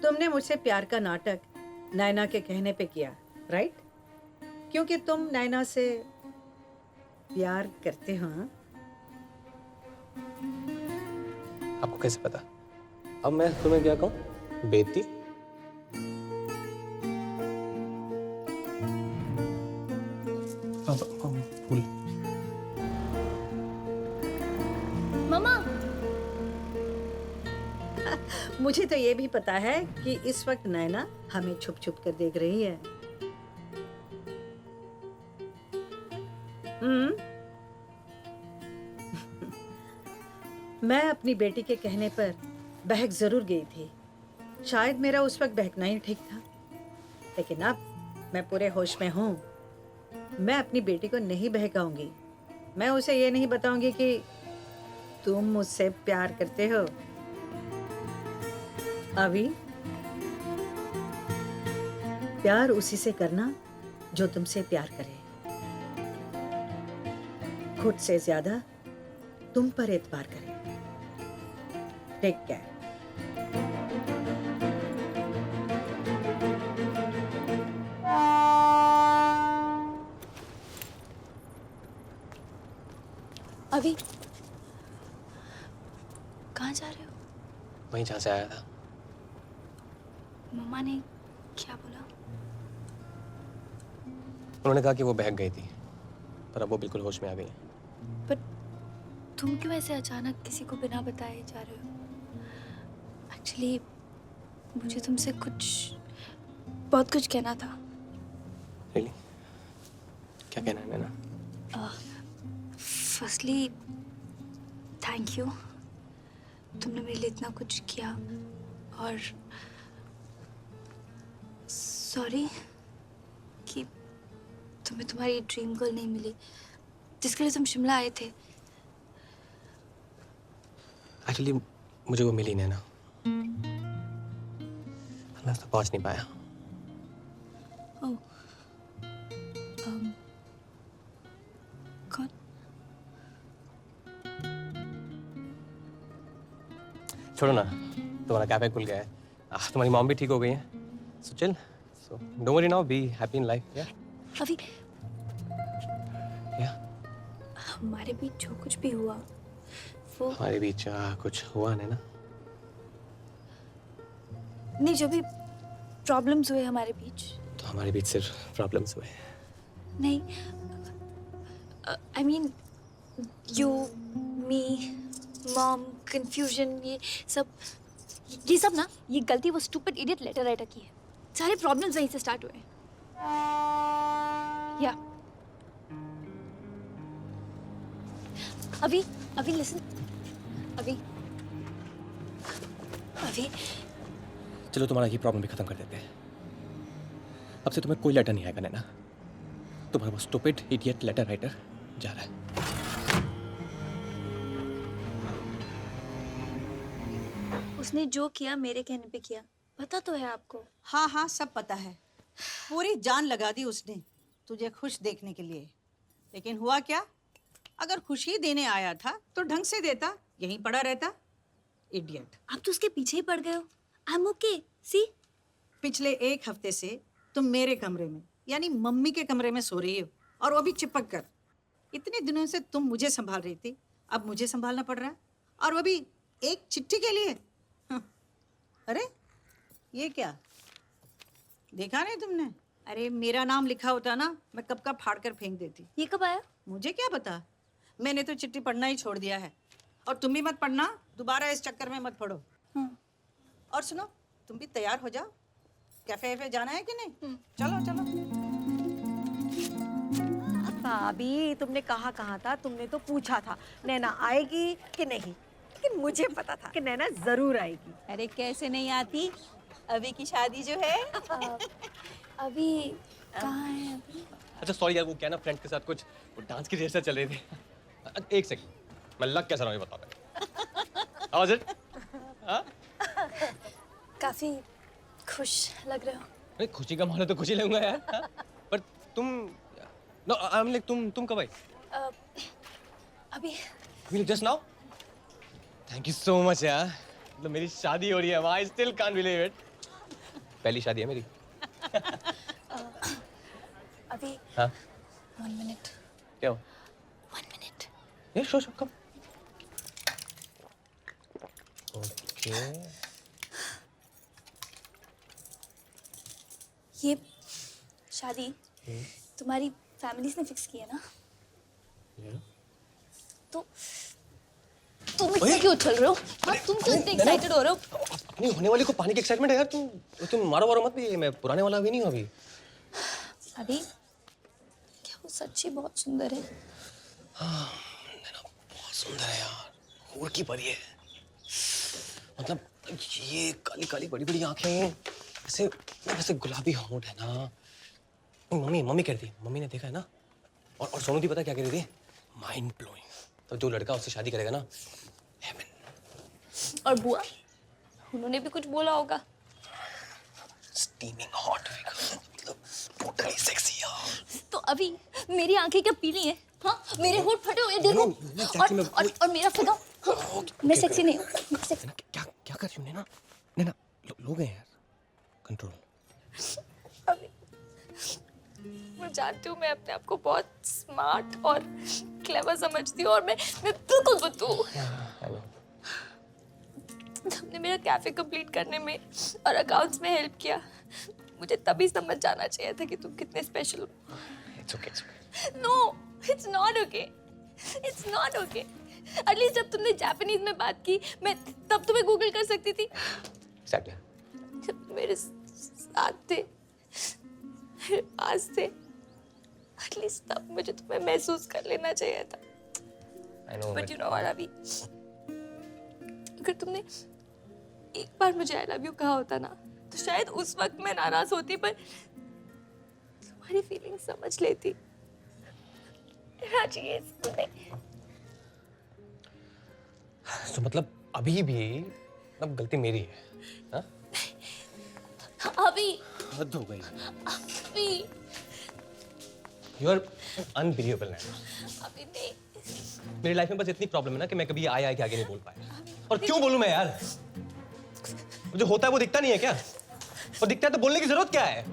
तुमने मुझसे प्यार का नाटक नैना के कहने पे किया, राइट? क्योंकि तुम नैना से प्यार करते हो। हाँ? आपको कैसे पता? अब मैं तुम्हें क्या कहूँ? बेटी? फूल। मम्मा। मुझे तो ये भी पता है कि इस वक्त नैना हमें छुप छुप कर देख रही है। मैं अपनी बेटी के कहने पर बहक जरूर गई थी। शायद मेरा उस वक्त बहकना ही ठीक था, लेकिन अब मैं पूरे होश में हूँ। मैं अपनी बेटी को नहीं बहकाऊंगी। मैं उसे ये नहीं बताऊंगी कि तुम मुझसे प्यार करते हो। अभी प्यार उसी से करना जो तुमसे प्यार करे। खुद से ज्यादा तुम पर एतबार करे। Take care. अभी कहाँ जा रहे हो? वहीं जहाँ से आया था। मम्मा ने क्या बोला? उन्होंने कहा कि वो बहक गई थी, पर अब वो बिल्कुल होश में आ गई है। पर तुम क्यों ऐसे अचानक किसी को बिना बताए जा रहे हो? एक्चुअली मुझे तुमसे बहुत कुछ कहना था। रियली? क्या कहना है नैना? फर्स्टली थैंक यू, तुमने मेरे लिए इतना कुछ किया। और सॉरी कि तुम्हें तुम्हारी ड्रीम गर्ल नहीं मिली जिसके लिए तुम शिमला आए थे। एक्चुअली मुझे वो मिली नैना, मैं उस तक पहुंच नहीं पाया। ओह, कौन? छोड़ो ना, तुम्हारा कैफे खुल गया है। तुम्हारी मॉम भी ठीक हो गई है। So chill, so don't worry now, be happy in life. या अभी या हमारे बीच जो कुछ भी हुआ वो हमारे बीच कुछ हुआ नैना? नहीं, जो भी प्रॉब्लम्स हुए हमारे बीच। तो हमारे बीच सिर्फ प्रॉब्लम्स हुए। नहीं, I mean you, me, mom, confusion, ये सब ना, ये गलती वो स्टूपिड इडियट लेटर राइटर की है। सारे प्रॉब्लम्स वहीं से स्टार्ट हुए। या अभी लिसन, अभी चलो तुम्हारा ये प्रॉब्लम भी खत्म कर देते हैं। अब से तुम्हें कोई लेटर नहीं आएगा नैना। तुम्हारा वो स्टूपिड इडियट लेटर राइटर जा रहा है। उसने जो किया मेरे कहने पे किया, पता तो है आपको। हाँ हाँ, सब पता है। पूरी जान लगा दी उसने तुझे खुश देखने के लिए। लेकिन हुआ क्या? अगर खुशी देने आया था तो ढंग से देता, यहीं पड़ा रहता। इडियट। आप तो उसके पीछे ही पड़ गए हो। आई एम ओके, सी। पिछले एक हफ्ते से तुम मेरे कमरे में, यानी मम्मी के कमरे में सो रही हो, और वो भी चिपक कर। इतने दिनों से तुम मुझे संभाल रही थी, अब मुझे संभालना पड़ रहा है, और वो भी एक चिट्ठी के लिए। हाँ। अरे ये क्या, देखा नहीं तुमने? अरे मेरा नाम लिखा होता ना, मैं कब का फाड़ कर फेंक देती। ये कब आया? मुझे क्या पता, मैंने तो चिट्ठी पढ़ना ही छोड़ दिया है। और तुम भी मत पढ़ना, दोबारा इस चक्कर में मत पढ़ो। और सुनो, तुम भी तैयार हो जाओ, कैफे वैफे जाना है कि नहीं? चलो चलो। भाभी, तुमने कहा था, तुमने तो पूछा था नैना आएगी कि नहीं, लेकिन मुझे पता था कि नैना जरूर आएगी। अरे कैसे नहीं आती, अभी की शादी जो है। अभी कहाँ है अभी? अच्छा सॉरी यार, वो क्या ना, फ्रेंड के साथ कुछ वो डांस की रिहर्सल चल रही थी। एक सेकंड, मैं लग कैसा रहा हूँ ये बताओ पहले। How is it? हाँ? काफी खुश लग रहे हो। अरे खुशी का माहौल है तो खुशी लगूंगा यार। हाँ? पर तुम नो, आई एम लाइक, तुम कब आई? अभी just now? Thank you so much यार। मतलब मेरी शादी हो रही है, I still can't believe it. पहली शादी है मेरी। अभी हाँ 1 मिनट क्या हो? 1 मिनट ये शो कम। ओके ये शादी तुम्हारी फैमिलीज ने फिक्स की है ना? तो तुम इतना क्यों उछल रहे हो? हाँ, तुम क्यों इतने एक्साइटेड हो रहे हो? अपनी होने वाली को पानी की एक्साइटमेंट है यार। तुम मारो मारो मत भी। मैं पुराने वाला अभी नहीं हूँ अभी। अभी क्या वो सच्ची बहुत सुंदर है? बहुत सुंदर है यार, हूर की परी है। मतलब ये काली काली बड़ी बड़ी आंखें, ऐसे वैसे गुलाबी होंठ है ना। मम्मी कह रही थी, मम्मी ने देखा है ना। और सोनू दी पता क्या कह रही थी? Mind blowing. तो जो लड़का उससे शादी करेगा ना, हेवन। और बुआ उन्होंने भी कुछ बोला होगा? स्टीमिंग हॉट, मतलब टोटली सेक्सी यार। तो अभी मेरी आंखें क्या पीली हैं? हाँ, मेरे होंठ फटे हुए हैं, देखो। और मेरा फिगर। हाँ, मैं सेक्सी नहीं हूँ। मैं सेक्सी क्या क्या कर रही हूँ नैना? नैना लोग हैं यार, कंट्रोल। अभी मैं जानती हूँ मैं अपने आप को बहुत स्मार्ट और क्लेवर समझती हूँ, और मैं बिल्कुल बुद्धू हूँ। तुमने मेरा कैफे कंप्लीट करने में और अकाउंट्स में हेल्प किया, मुझे तभी समझ जाना चाहिए था कि तुम कितने स्पेशल हो। It's okay. No, it's not okay. It's not okay. At least जब तुमने जापानीज में बात की, मैं तब तुम्हें गूगल कर सकती थी। Exactly. जब तुम मेरे साथ थे, मेरे पास थे, एटलीस्ट तब मुझे तुम्हें महसूस कर लेना चाहिए था। I know. But you know what अभी, अगर तुमने एक बार मुझे आई लव यू कहा होता ना, तो शायद उस वक्त मैं नाराज होती, पर तुम्हारी फीलिंग समझ लेती। चाहिए तुमने। तो मतलब अभी भी अब गलती मेरी है, हाँ? अभी हद हो गई। अभी You are unbelievable नैना। अभी नहीं। मेरी लाइफ में बस इतनी प्रॉब्लम है ना कि मैं कभी आए के आगे नहीं बोल पाया। और क्यों बोलूं मैं यार? जो होता है वो दिखता नहीं है क्या? और दिखता है तो बोलने की जरूरत क्या है?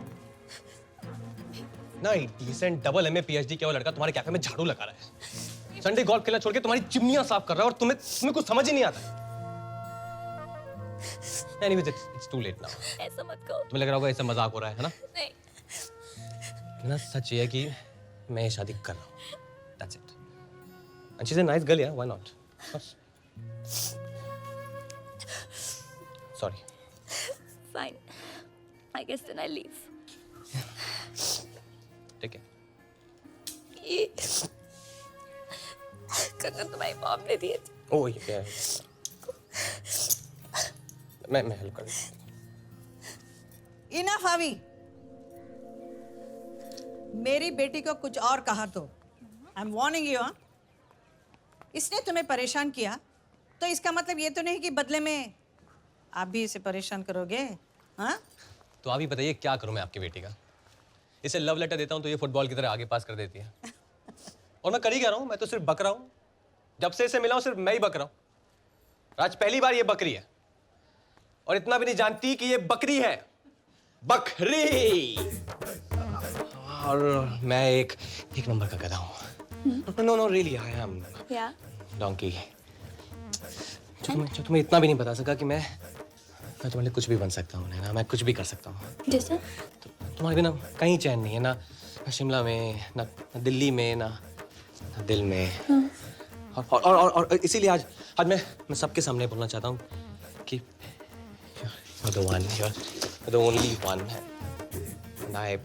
ना डिसेंट डबल एमए पीएचडी किया हुआ लड़का तुम्हारे कैफे में झाड़ू लगा रहा है, संडे गोल्फ खेलना छोड़ के तुम्हारी चिमनियां साफ कर रहा है, और तुम्हें कुछ समझ ही नहीं आता। Anyways, it's too late now. ऐसा मत कहो। तुम्हें लग रहा होगा ऐसा मजाक हो रहा है ना? नहीं। ना सच ये है कि मैं ये शादी कर रहा हूँ। That's it. And she's a nice girl, yeah. Why not? Sorry. Fine. I guess then I leave. Take care. ये कंगन तुम्हारी मॉम ने दिए थे। Oh, yeah. मैं हेल्प कर दूँ। इनफ अभी। मेरी बेटी को कुछ और कहा तो आई एम वार्निंग यू। इसने तुम्हें परेशान किया तो इसका मतलब ये तो नहीं कि बदले में आप भी इसे परेशान करोगे। हाँ, तो आप ही बताइए क्या करूँ मैं आपकी बेटी का? इसे लव लेटर देता हूँ तो ये फुटबॉल की तरह आगे पास कर देती है। और मैं कर ही क्या रहा हूँ? मैं तो सिर्फ बक रहा हूँ। जब से इसे मिला हूँ सिर्फ मैं ही बक रहा हूँ। आज पहली बार ये बकरी है, और इतना भी नहीं जानती कि ये बकरी है। बकरी। और मैं एक नंबर का गधा हूँ। नो रियली आई एम या डोंकी। जो तुम्हें इतना भी नहीं बता सका कि मैं तुम्हारे लिए कुछ भी बन सकता हूँ ना, मैं कुछ भी कर सकता हूँ। जैसा तुम्हारे बिना कहीं चैन नहीं है, ना शिमला में, ना दिल्ली में, ना दिल में। और इसीलिए आज मैं सबके सामने बोलना चाहता हूँ कि you're the one, you're the only one, and I'll